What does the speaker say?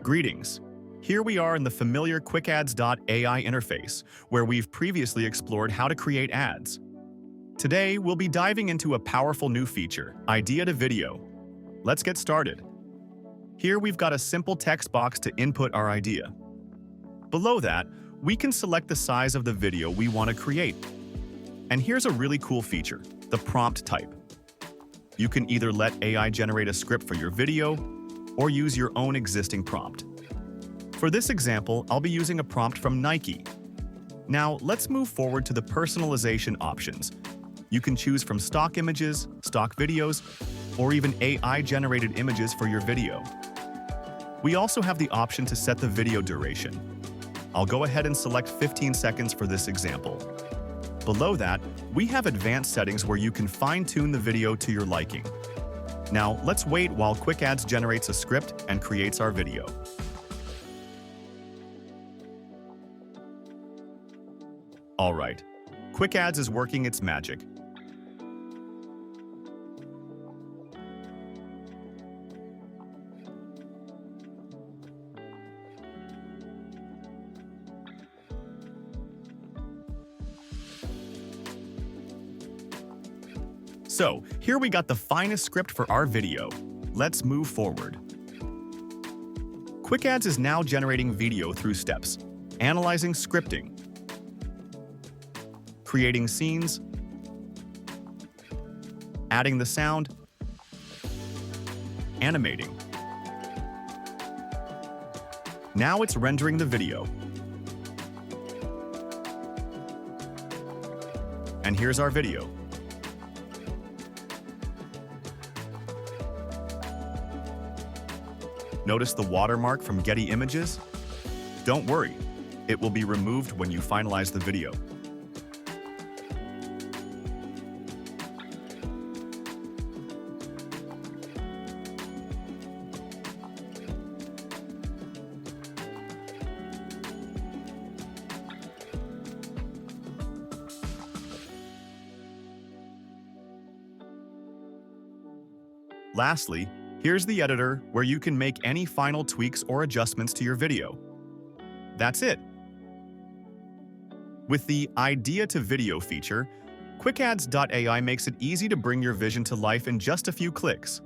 Greetings. Here we are in the familiar QuickAds.ai interface, where we've previously explored how to create ads. Today, we'll be diving into a powerful new feature, Idea to Video. Let's get started. Here we've got a simple text box to input our idea. Below that, we can select the size of the video we want to create. And here's a really cool feature, the prompt type. You can either let AI generate a script for your video, or use your own existing prompt. For this example, I'll be using a prompt from Nike. Now, let's move forward to the personalization options. You can choose from stock images, stock videos, or even AI-generated images for your video. We also have the option to set the video duration. I'll go ahead and select 15 seconds for this example. Below that, we have advanced settings where you can fine-tune the video to your liking. Now, let's wait while QuickAds generates a script and creates our video. All right, QuickAds is working its magic. So, here we got the finest script for our video. Let's move forward. QuickAds is now generating video through steps, analyzing scripting, creating scenes, adding the sound, animating. Now it's rendering the video. And here's our video. Notice the watermark from Getty Images? Don't worry, it will be removed when you finalize the video. Lastly, here's the editor where you can make any final tweaks or adjustments to your video. That's it. With the Idea to Video feature, QuickAds.ai makes it easy to bring your vision to life in just a few clicks.